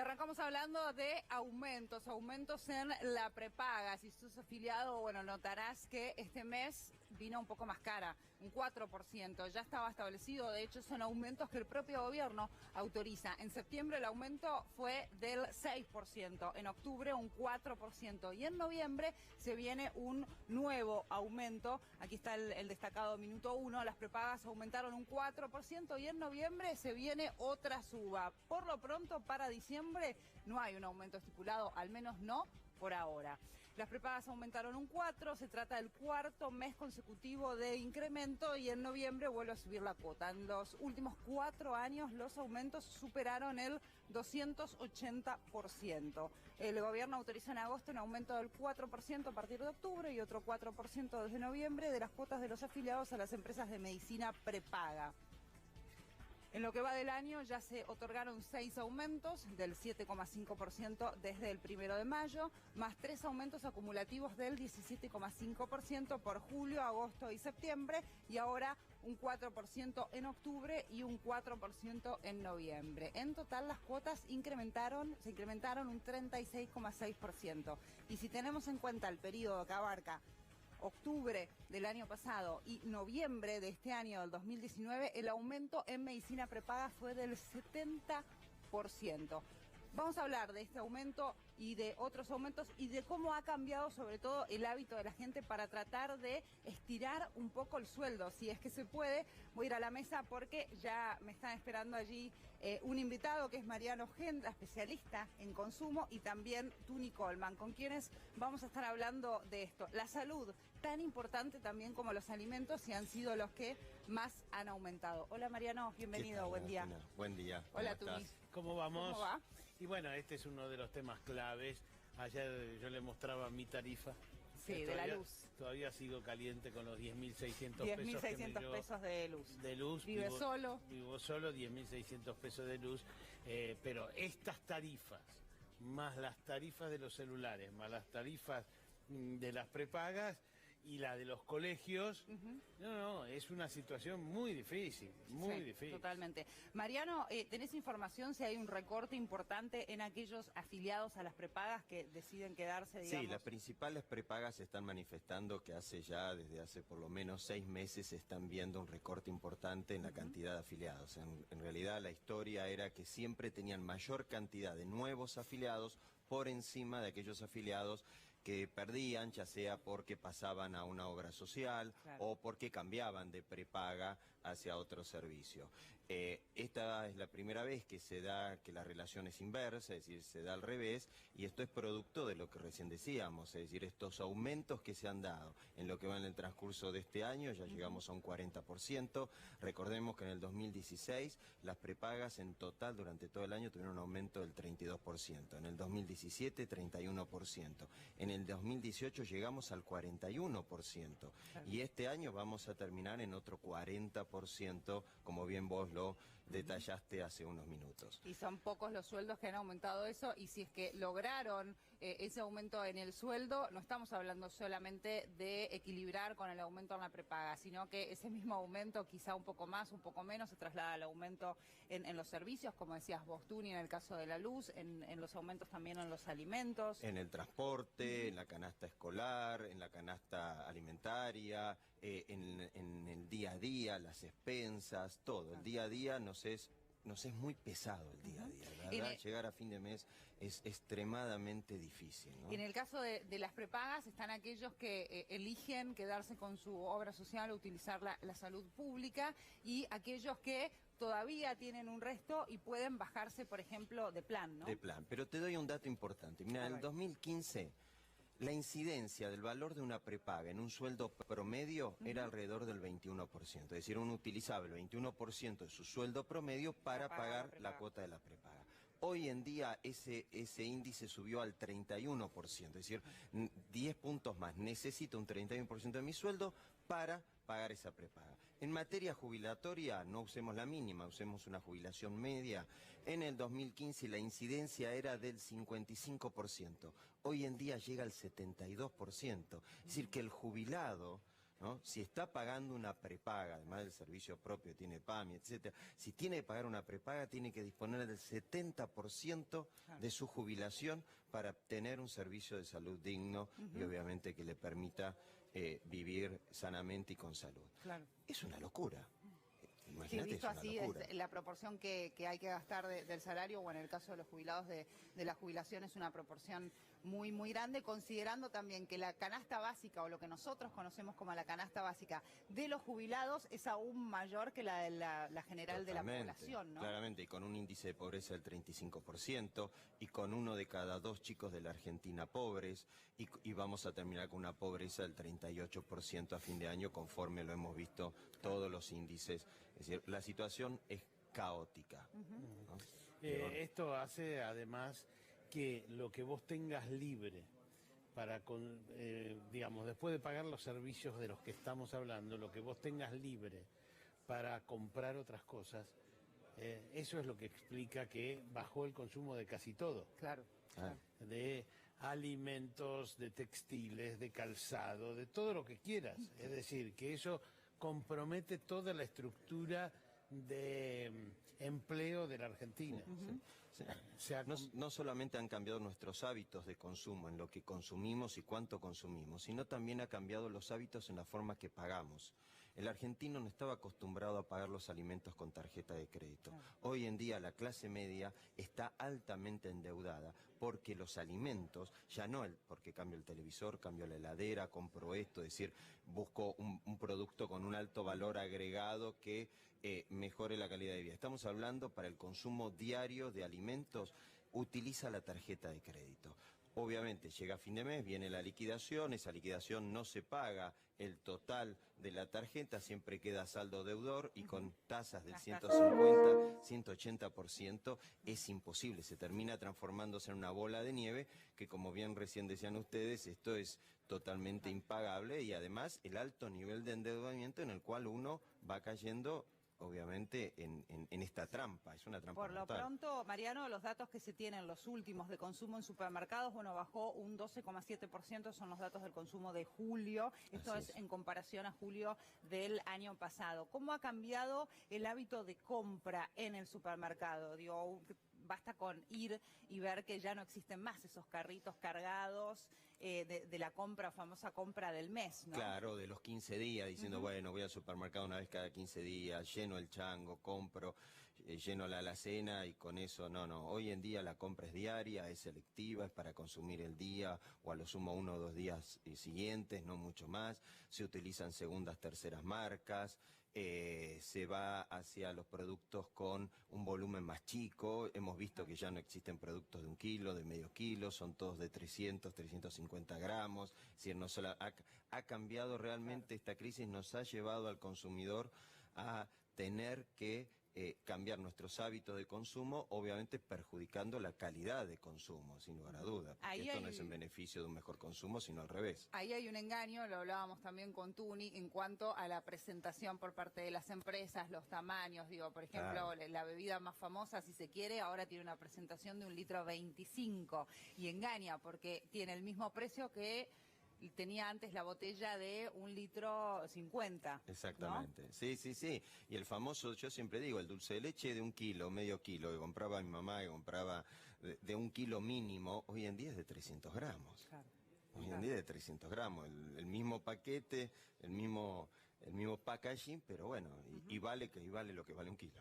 arrancamos hablando de aumentos en la prepaga. Si sos afiliado, bueno, notarás que este mes vino un poco más cara, un 4%. Ya estaba establecido, de hecho son aumentos que el propio gobierno autoriza. En septiembre el aumento fue del 6%, en octubre un 4% y en noviembre se viene un nuevo aumento. Aquí está el destacado minuto 1, las prepagas aumentaron un 4% y en noviembre se viene otra suba. Por lo pronto, para diciembre no hay un aumento estipulado, al menos no por ahora. Las prepagas aumentaron un 4%, se trata del cuarto mes consecutivo de incremento y en noviembre vuelve a subir la cuota. En los últimos 4 años los aumentos superaron el 280%. El gobierno autorizó en agosto un aumento del 4% a partir de octubre y otro 4% desde noviembre de las cuotas de los afiliados a las empresas de medicina prepaga. En lo que va del año ya se otorgaron 6 aumentos del 7,5% desde el 1 de mayo, más 3 aumentos acumulativos del 17,5% por julio, agosto y septiembre, y ahora un 4% en octubre y un 4% en noviembre. En total las cuotas se incrementaron un 36,6%. Y si tenemos en cuenta el periodo que abarca octubre del año pasado y noviembre de este año, del 2019, el aumento en medicina prepaga fue del 70%. Vamos a hablar de este aumento y de otros aumentos y de cómo ha cambiado sobre todo el hábito de la gente para tratar de estirar un poco el sueldo, si es que se puede. Voy a ir a la mesa porque ya me están esperando allí un invitado que es Mariano Genda, especialista en consumo, y también Tuni Coleman, con quienes vamos a estar hablando de esto. La salud, tan importante también como los alimentos, y han sido los que más han aumentado. Hola Mariano, bienvenido, buen día. Buen día. Hola Tuni. ¿Cómo vamos? ¿Cómo va? Y bueno, este es uno de los temas claves. Ayer yo le mostraba mi tarifa. Sí, de la luz. Todavía sigo caliente con los 10.600 pesos. 10.600 pesos de luz. De luz. ¿Vive solo? Vivo solo, 10.600 pesos de luz. Pero estas tarifas, más las tarifas de los celulares, más las tarifas de las prepagas y la de los colegios, es una situación muy difícil, muy difícil. Totalmente. Mariano, ¿tenés información si hay un recorte importante en aquellos afiliados a las prepagas que deciden quedarse, digamos? Sí, las principales prepagas están manifestando que desde hace por lo menos 6 meses están viendo un recorte importante en la cantidad de afiliados. En realidad la historia era que siempre tenían mayor cantidad de nuevos afiliados por encima de aquellos afiliados que perdían, ya sea porque pasaban a una obra social, claro, o porque cambiaban de prepaga hacia otro servicio. Esta es la primera vez que se da que la relación es inversa, es decir, se da al revés, y esto es producto de lo que recién decíamos, es decir, estos aumentos que se han dado en lo que va en el transcurso de este año, ya llegamos a un 40%. Recordemos que en el 2016 las prepagas en total durante todo el año tuvieron un aumento del 32%, en el 2017 31%, en el 2018 llegamos al 41%, claro, y este año vamos a terminar en otro 40%, como bien vos lo detallaste hace unos minutos. Y son pocos los sueldos que han aumentado eso, y si es que lograron ese aumento en el sueldo, no estamos hablando solamente de equilibrar con el aumento en la prepaga, sino que ese mismo aumento, quizá un poco más, un poco menos, se traslada al aumento en los servicios, como decías vos, Tuni, en el caso de la luz, en los aumentos también en los alimentos. En el transporte, en la canasta escolar, en la canasta alimentaria, en el día a día, las expensas, todo. El día a día nos es muy pesado el día a día, la verdad, llegar a fin de mes es extremadamente difícil, ¿no? En el caso de las prepagas están aquellos que eligen quedarse con su obra social o utilizar la salud pública, y aquellos que todavía tienen un resto y pueden bajarse, por ejemplo, de plan, ¿no? De plan, pero te doy un dato importante. Mira, en el 2015... la incidencia del valor de una prepaga en un sueldo promedio era alrededor del 21%, es decir, uno utilizaba el 21% de su sueldo promedio para pagar la cuota de la prepaga. Hoy en día ese índice subió al 31%, es decir, 10 puntos más. Necesito un 31% de mi sueldo para pagar esa prepaga. En materia jubilatoria, no usemos la mínima, usemos una jubilación media. En el 2015 la incidencia era del 55%. Hoy en día llega al 72%. Es decir, que el jubilado ¿no? Si está pagando una prepaga, además del servicio propio, tiene PAMI, etcétera, si tiene que pagar una prepaga, tiene que disponer del 70% de su jubilación para tener un servicio de salud digno y obviamente que le permita vivir sanamente y con salud. Claro. Es una locura. Sí, Imagínate, visto es una así, locura. es la proporción que hay que gastar del salario, o en el caso de los jubilados de la jubilación es una proporción muy, muy grande, considerando también que la canasta básica, o lo que nosotros conocemos como la canasta básica de los jubilados, es aún mayor que la de la general de la población, ¿no? Claramente, y con un índice de pobreza del 35%, y con 1 de cada 2 chicos de la Argentina pobres, y vamos a terminar con una pobreza del 38% a fin de año, conforme lo hemos visto todos los índices. Es decir, la situación es caótica. ¿No? Esto hace además que lo que vos tengas libre para, digamos, después de pagar los servicios de los que estamos hablando, lo que vos tengas libre para comprar otras cosas, eso es lo que explica que bajó el consumo de casi todo. Claro. De alimentos, de textiles, de calzado, de todo lo que quieras. Es decir, que eso compromete toda la estructura de empleo de la Argentina. No solamente han cambiado nuestros hábitos de consumo, en lo que consumimos y cuánto consumimos, sino también ha cambiado los hábitos en la forma que pagamos. El argentino no estaba acostumbrado a pagar los alimentos con tarjeta de crédito. Hoy en día la clase media está altamente endeudada porque los alimentos, ya no porque cambio el televisor, cambio la heladera, compro esto, es decir, busco un producto con un alto valor agregado que mejore la calidad de vida. Estamos hablando para el consumo diario de alimentos, utiliza la tarjeta de crédito. Obviamente llega a fin de mes, viene la liquidación, esa liquidación no se paga el total de la tarjeta, siempre queda saldo deudor y con tasas del 150, 180% es imposible, se termina transformándose en una bola de nieve que, como bien recién decían ustedes, esto es totalmente impagable, y además el alto nivel de endeudamiento en el cual uno va cayendo obviamente en esta trampa, es una trampa Por lo mortal. pronto, Mariano, los datos que se tienen, los últimos de consumo en supermercados, bueno, bajó un 12,7%, son los datos del consumo de julio, esto es en comparación a julio del año pasado. ¿Cómo ha cambiado el hábito de compra en el supermercado? Digo, basta con ir y ver que ya no existen más esos carritos cargados de la compra, famosa compra del mes, ¿no? Claro, de los 15 días, diciendo, bueno, voy al supermercado una vez cada 15 días, lleno el chango, compro, lleno la alacena y con eso, no. Hoy en día la compra es diaria, es selectiva, es para consumir el día o a lo sumo 1 o 2 días siguientes, no mucho más. Se utilizan segundas, terceras marcas. Se va hacia los productos con un volumen más chico. Hemos visto que ya no existen productos de 1 kilo, de medio kilo, son todos de 300, 350 gramos. Es decir, ha cambiado realmente esta crisis, nos ha llevado al consumidor a tener que cambiar nuestros hábitos de consumo, obviamente perjudicando la calidad de consumo, sin lugar a duda, porque esto no es en beneficio de un mejor consumo, sino al revés. Ahí hay un engaño, lo hablábamos también con Tuni, en cuanto a la presentación por parte de las empresas, los tamaños, digo, por ejemplo, la bebida más famosa, si se quiere, ahora tiene una presentación de 1,25 litros, y engaña, porque tiene el mismo precio que tenía antes la botella de 1,50 litros. Exactamente, ¿no? Sí. Y el famoso, yo siempre digo, el dulce de leche de 1 kilo, medio kilo, que compraba mi mamá, que compraba de 1 kilo mínimo, hoy en día es de 300 gramos. Claro. Hoy en día es de 300 gramos, el mismo paquete, el mismo packaging, pero bueno, y vale lo que vale 1 kilo.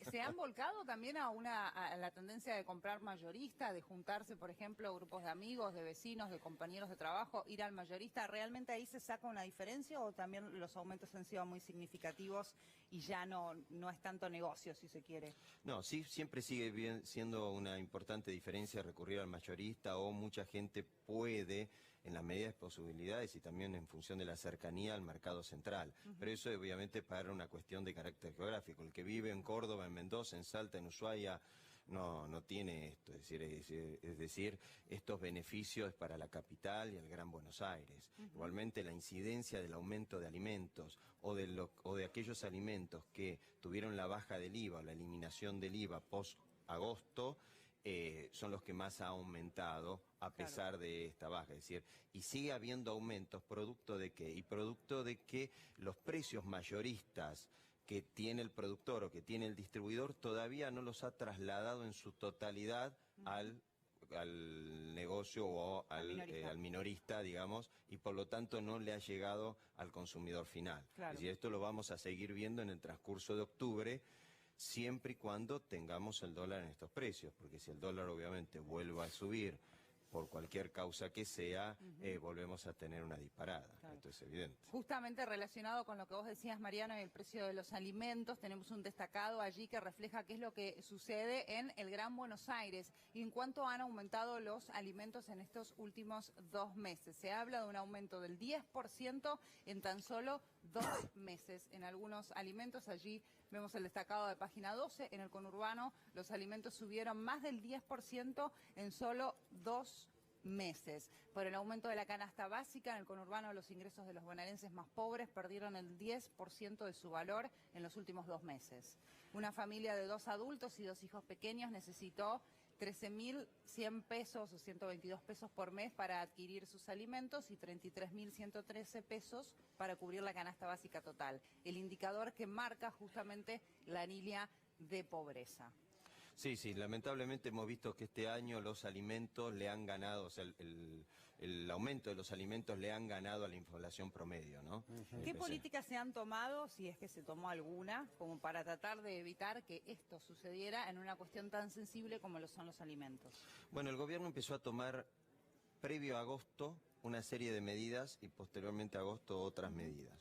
¿Se han volcado también a la tendencia de comprar mayorista, de juntarse, por ejemplo, grupos de amigos, de vecinos, de compañeros de trabajo, ir al mayorista? ¿Realmente ahí se saca una diferencia o también los aumentos han sido muy significativos y ya no es tanto negocio, si se quiere? No, sí, siempre sigue siendo una importante diferencia recurrir al mayorista, o mucha gente puede, en las medidas de posibilidades y también en función de la cercanía al mercado central. Pero eso obviamente para una cuestión de carácter geográfico. El que vive en Córdoba, en Mendoza, en Salta, en Ushuaia, no tiene esto. Es decir, estos beneficios para la capital y el Gran Buenos Aires. Igualmente la incidencia del aumento de alimentos o de aquellos alimentos que tuvieron la baja del IVA o la eliminación del IVA post-agosto, son los que más ha aumentado a pesar de esta baja. Es decir, y sigue habiendo aumentos, ¿producto de qué? Y producto de que los precios mayoristas que tiene el productor o que tiene el distribuidor todavía no los ha trasladado en su totalidad al negocio o al minorista, digamos, y por lo tanto no le ha llegado al consumidor final. Claro. Es decir, esto lo vamos a seguir viendo en el transcurso de octubre, siempre y cuando tengamos el dólar en estos precios, porque si el dólar obviamente vuelve a subir por cualquier causa que sea, volvemos a tener una disparada. Claro. Esto es evidente. Justamente relacionado con lo que vos decías, Mariano, y el precio de los alimentos, tenemos un destacado allí que refleja qué es lo que sucede en el Gran Buenos Aires y en cuánto han aumentado los alimentos en estos últimos 2 meses. Se habla de un aumento del 10% en tan solo 2 meses. En algunos alimentos, allí vemos el destacado de página 12, en el conurbano los alimentos subieron más del 10% en solo 2 meses. Por el aumento de la canasta básica, en el conurbano los ingresos de los bonaerenses más pobres perdieron el 10% de su valor en los últimos 2 meses. Una familia de 2 adultos y 2 hijos pequeños necesitó 13.100 pesos o 122 pesos por mes para adquirir sus alimentos y 33.113 pesos para cubrir la canasta básica total. El indicador que marca justamente la línea de pobreza. Sí, lamentablemente hemos visto que este año los alimentos le han ganado, o sea, el aumento de los alimentos le han ganado a la inflación promedio, ¿no? ¿Qué políticas se han tomado, si es que se tomó alguna, como para tratar de evitar que esto sucediera en una cuestión tan sensible como lo son los alimentos? Bueno, el gobierno empezó a tomar, previo a agosto, una serie de medidas y posteriormente a agosto otras medidas.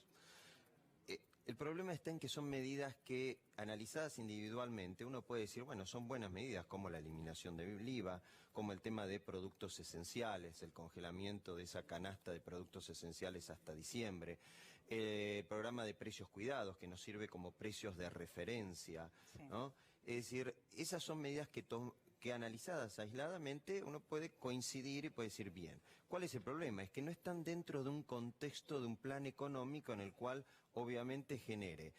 El problema está en que son medidas que, analizadas individualmente, uno puede decir, bueno, son buenas medidas, como la eliminación del IVA, como el tema de productos esenciales, el congelamiento de esa canasta de productos esenciales hasta diciembre, el programa de precios cuidados, que nos sirve como precios de referencia, ¿no? Es decir, esas son medidas que analizadas aisladamente uno puede coincidir y puede decir bien. ¿Cuál es el problema? Es que no están dentro de un contexto de un plan económico en el cual obviamente genere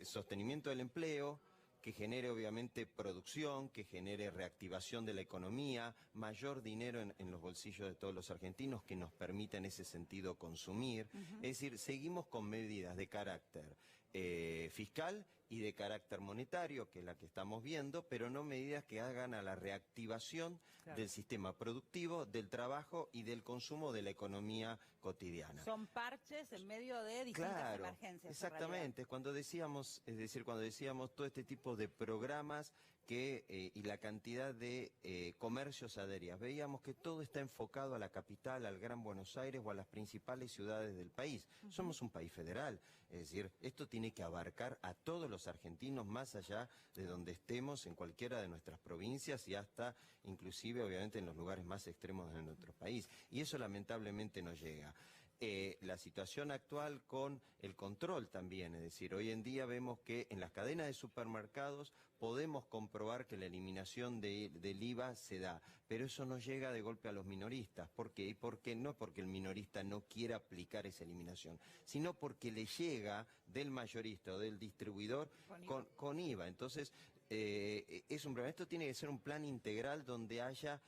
sostenimiento del empleo, que genere obviamente producción, que genere reactivación de la economía, mayor dinero en los bolsillos de todos los argentinos que nos permita en ese sentido consumir. Es decir, seguimos con medidas de carácter fiscal y de carácter monetario, que es la que estamos viendo, pero no medidas que hagan a la reactivación del sistema productivo, del trabajo y del consumo de la economía cotidiana. Son parches en medio de distintas emergencias. Exactamente, cuando decíamos, es decir, cuando decíamos todo este tipo de programas y la cantidad de comercios adheridos, veíamos que todo está enfocado a la capital, al Gran Buenos Aires o a las principales ciudades del país. Somos un país federal, es decir, esto tiene que abarcar a todos los argentinos más allá de donde estemos, en cualquiera de nuestras provincias y hasta inclusive obviamente en los lugares más extremos de nuestro país. Y eso lamentablemente no llega. La situación actual con el control también, es decir, hoy en día vemos que en las cadenas de supermercados podemos comprobar que la eliminación del IVA se da, pero eso no llega de golpe a los minoristas. ¿Por qué? Y porque no porque el minorista no quiera aplicar esa eliminación, sino porque le llega del mayorista o del distribuidor con IVA. Entonces, es un problema. Esto tiene que ser un plan integral donde haya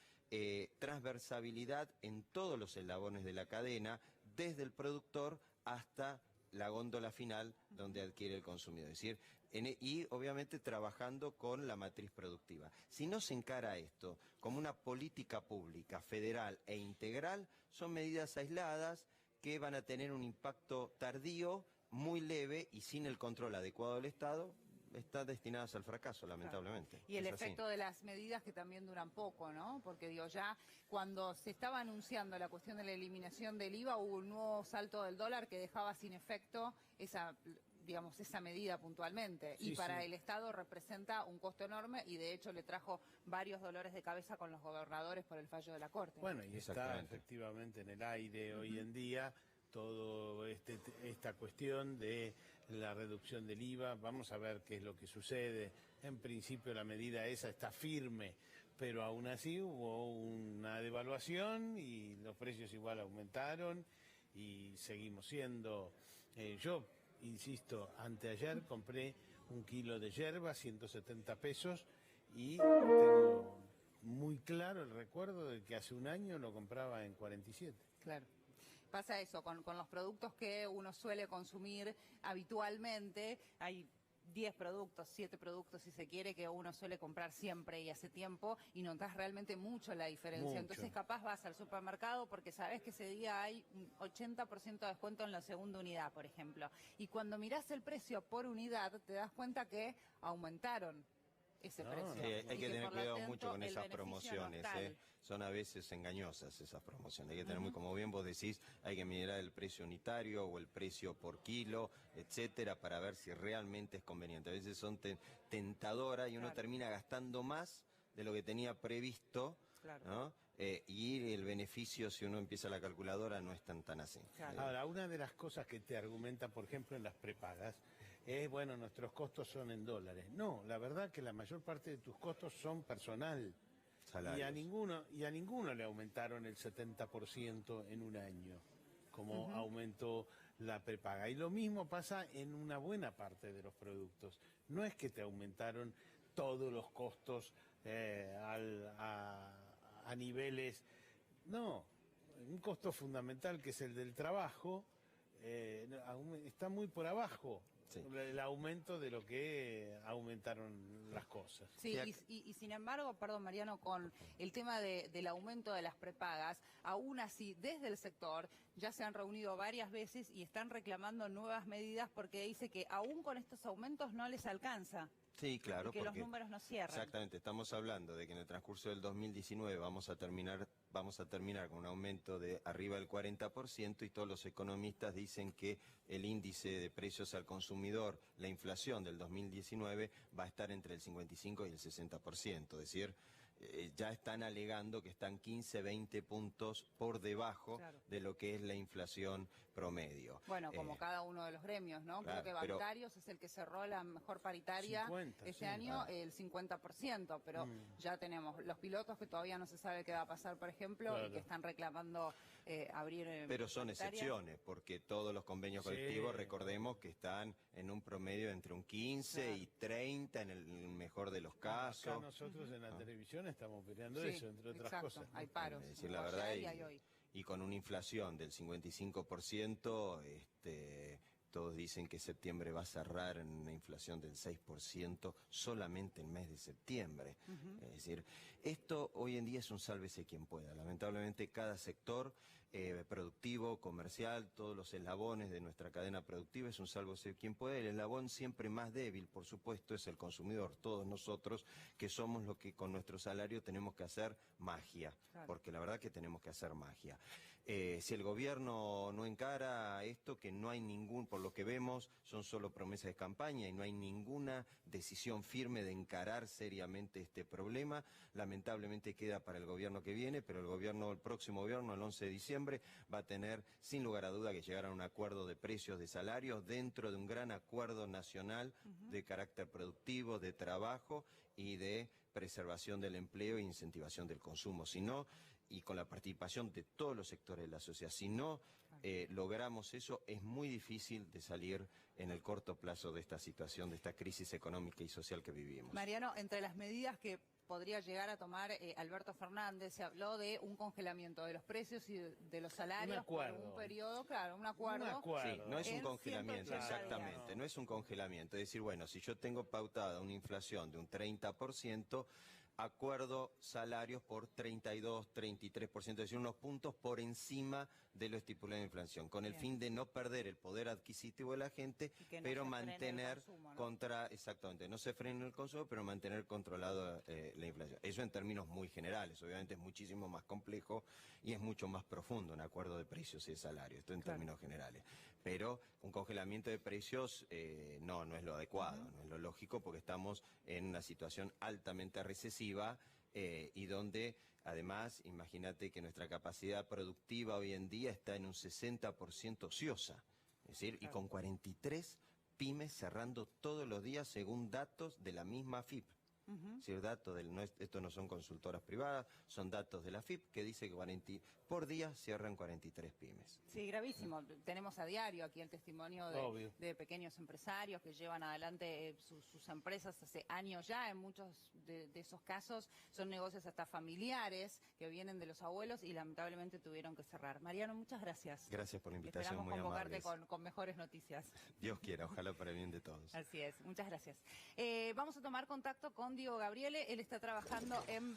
transversabilidad en todos los eslabones de la cadena, desde el productor hasta la góndola final donde adquiere el consumidor. Es decir, y obviamente trabajando con la matriz productiva. Si no se encara esto como una política pública federal e integral, son medidas aisladas que van a tener un impacto tardío, muy leve y sin el control adecuado del Estado, están destinadas al fracaso, lamentablemente. Y el efecto de las medidas que también duran poco, ¿no? Porque digo, ya cuando se estaba anunciando la cuestión de la eliminación del IVA, hubo un nuevo salto del dólar que dejaba sin efecto esa medida puntualmente. Y para el Estado representa un costo enorme y de hecho le trajo varios dolores de cabeza con los gobernadores por el fallo de la Corte. Bueno, y está efectivamente en el aire hoy en día todo esta cuestión de la reducción del IVA. Vamos a ver qué es lo que sucede. En principio la medida esa está firme, pero aún así hubo una devaluación y los precios igual aumentaron y seguimos siendo... yo insisto, anteayer compré 1 kilo de yerba, 170 pesos, y tengo muy claro el recuerdo de que hace un año lo compraba en 47. Claro. Pasa eso, con los productos que uno suele consumir habitualmente, hay 10 productos, 7 productos si se quiere, que uno suele comprar siempre y hace tiempo y notas realmente mucho la diferencia. Mucho. Entonces capaz vas al supermercado porque sabes que ese día hay un 80% de descuento en la segunda unidad, por ejemplo. Y cuando mirás el precio por unidad, te das cuenta que aumentaron ese precio. Hay Y que tener por lo cuidado tanto, mucho con el esas beneficio no es promociones, tal. son a veces engañosas esas promociones. Hay que tener muy, como bien vos decís, hay que mirar el precio unitario o el precio por kilo, etcétera, para ver si realmente es conveniente. A veces son tentadoras y uno Claro. termina gastando más de lo que tenía previsto, Claro. ¿no? Y el beneficio, si uno empieza la calculadora, no es tan así. Claro. Ahora, una de las cosas que te argumentan, por ejemplo, en las prepagas, es, bueno, nuestros costos son en dólares. No, la verdad que la mayor parte de tus costos son personal. Salarios. Y a ninguno le aumentaron el 70% en un año, como aumentó la prepaga. Y lo mismo pasa en una buena parte de los productos. No es que te aumentaron todos los costos a niveles... No, un costo fundamental que es el del trabajo está muy por abajo. Sí. El aumento de lo que aumentaron las cosas. Sí, y sin embargo, perdón Mariano, con el tema del aumento de las prepagas, aún así desde el sector ya se han reunido varias veces y están reclamando nuevas medidas porque dice que aún con estos aumentos no les alcanza. Sí, claro, Y que los porque números no cierran. exactamente, estamos hablando de que en el transcurso del 2019 vamos a terminar con un aumento de arriba del 40% y todos los economistas dicen que el índice de precios al consumidor, la inflación del 2019 va a estar entre el 55 y el 60%, es decir, ya están alegando que están 15, 20 puntos por debajo Claro. de lo que es la inflación promedio. Bueno, como cada uno de los gremios, ¿no? Claro, Creo que Bancarios es el que cerró la mejor paritaria 50, este sí. año, el 50%, pero ya tenemos los pilotos que todavía no se sabe qué va a pasar, por ejemplo, Claro. y que están reclamando abrir Pero son paritarias. excepciones, porque todos los convenios Sí. colectivos, recordemos que están en un promedio entre un 15 Claro. y 30 en el mejor de los casos. Acá nosotros en la televisión estamos peleando Sí, eso, entre otras exacto, cosas. ¿no? hay paros. Es decir, en la Rocha verdad, y hay hoy. y con una inflación del 55%, todos dicen que septiembre va a cerrar en una inflación del 6% solamente el mes de septiembre. Es decir, esto hoy en día es un sálvese quien pueda. Lamentablemente cada sector productivo, comercial, todos los eslabones de nuestra cadena productiva es un sálvese quien pueda. El eslabón siempre más débil, por supuesto, es el consumidor. Todos nosotros que somos los que con nuestro salario tenemos que hacer magia, Claro. porque la verdad que tenemos que hacer magia. Si el gobierno no encara esto, que no hay por lo que vemos, son solo promesas de campaña y no hay ninguna decisión firme de encarar seriamente este problema, lamentablemente queda para el gobierno que viene, pero el próximo gobierno, el 11 de diciembre, va a tener, sin lugar a duda, que llegar a un acuerdo de precios de salarios dentro de un gran acuerdo nacional de carácter productivo, de trabajo y de preservación del empleo e incentivación del consumo. Si no, y con la participación de todos los sectores de la sociedad. Si no logramos eso, es muy difícil de salir en el corto plazo de esta situación, de esta crisis económica y social que vivimos. Mariano, entre las medidas que podría llegar a tomar Alberto Fernández, se habló de un congelamiento de los precios y de los salarios por un periodo, claro, un acuerdo. Sí, no es un en congelamiento, 180 exactamente, días. no es un congelamiento. Es decir, bueno, si yo tengo pautada una inflación de un 30%, acuerdo salarios por 32, 33%, es decir, unos puntos por encima de lo estipulado en inflación, con el Bien. fin de no perder el poder adquisitivo de la gente, Y que no pero se frene el mantener consumo, ¿no? exactamente, no se frene el consumo, pero mantener controlado la inflación. Eso en términos muy generales, obviamente es muchísimo más complejo y es mucho más profundo un acuerdo de precios y de salarios, esto en términos generales. Pero un congelamiento de precios no es lo adecuado, no es lo lógico, porque estamos en una situación altamente recesiva y donde además, imagínate que nuestra capacidad productiva hoy en día está en un 60% ociosa, es decir, y con 43 pymes cerrando todos los días según datos de la misma AFIP. Es decir, datos esto no son consultoras privadas, son datos de la FIP que dice que por día cierran 43 pymes. Sí, gravísimo. Tenemos a diario aquí el testimonio de pequeños empresarios que llevan adelante sus empresas hace años ya. En muchos de esos casos son negocios hasta familiares que vienen de los abuelos y lamentablemente tuvieron que cerrar. Mariano, muchas gracias. Gracias por la invitación, esperamos muy convocarte amables. con mejores noticias. Dios quiera, ojalá para el bien de todos. Así es, muchas gracias. Vamos a tomar contacto con Diego Gabriele, él está trabajando en...